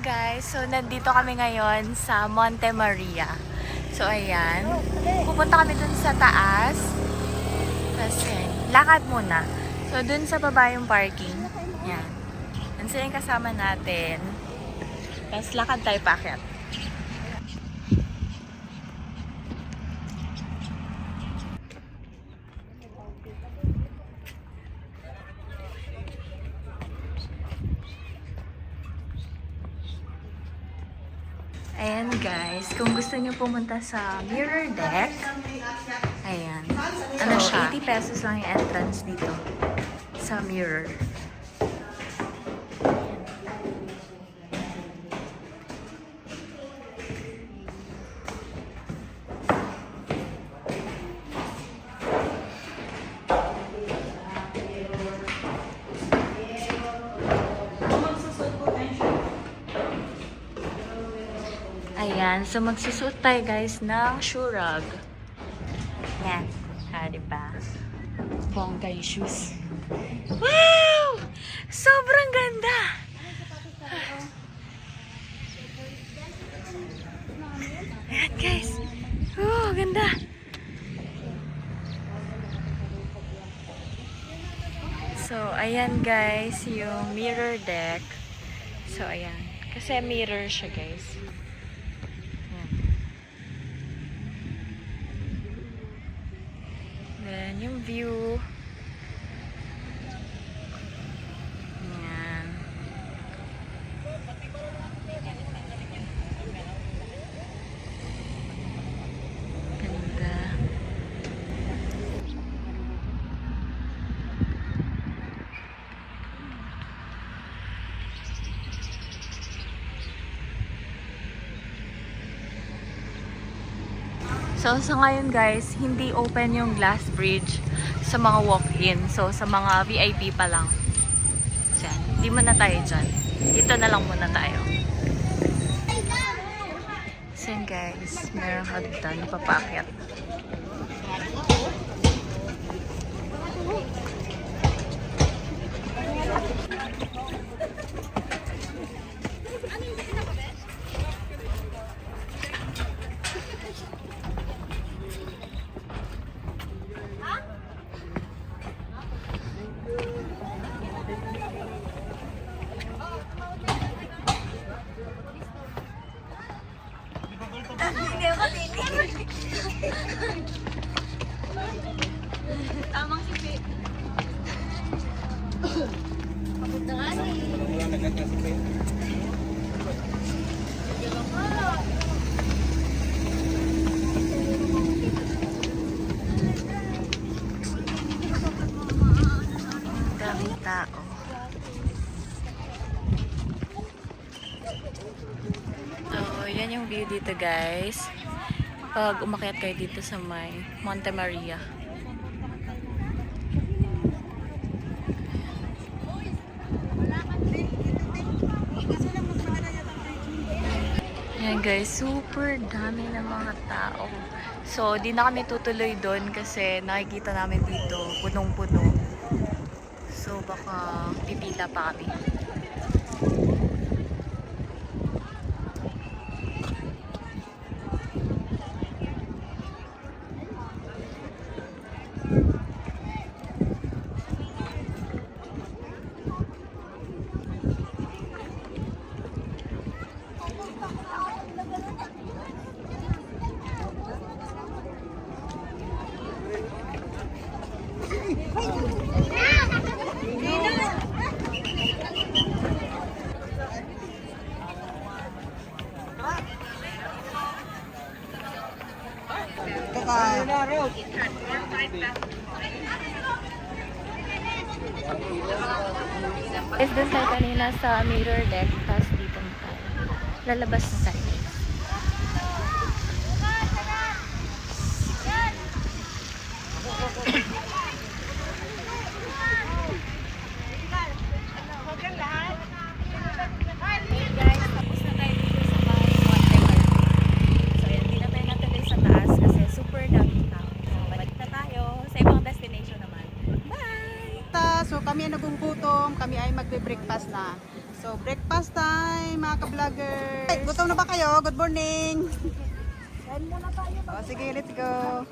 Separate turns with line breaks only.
guys, so nandito kami ngayon sa Monte Maria. So ayan, pupunta kami dun sa taas. Kasi lakad muna. So dun sa baba yung parking. Yan. Yan sila yung kasama natin. Tapos lakad tayo paakyat. Ayan guys, kung gusto niyo pumunta sa mirror deck, ayan. Ano siya? 80 pesos lang yung entrance dito sa mirror. Ayan, so magsusuot tayo guys ng shoe rug. Yan, diba? Bongga yung shoes. Wow! Sobrang ganda! Ayan guys. Oh, ganda! So, ayan guys, yung mirror deck. So, ayan. Kasi mirror siya guys. Then, yung view. Ayan. Ganda. So, sa ngayon guys, hindi open yung glass bridge sa mga walk-in. So, sa mga VIP pa lang. Diyan. Hindi muna tayo dyan. Dito na lang muna tayo. So, yun guys, meron hagdan, papaakyat. Tamang sipi. Pagod na nga eh. Daming tao. So, yan yung view dito guys. Pag umakyat kayo dito sa may Monte Maria. Yan guys, super dami ng mga tao. So, di na kami tutuloy doon kasi nakikita namin dito punong-puno. So, baka pipila pa kami. Is doon tayo kanina sa mirror deck, tapos dito na tayo. Lalabas na tayo. Guys, tapos na tayo dito sa bahay Monte Maria. So yan, di na tayo natuloy sa taas kasi super daming tao. So balik na tayo sa ibang destination naman. Bye!
So kami ay nagugutom, kami ay magbe-breakfast na. So, breakfast time, mga ka-vlogger. Gutom na ba kayo? Good morning. O, sige, let's go.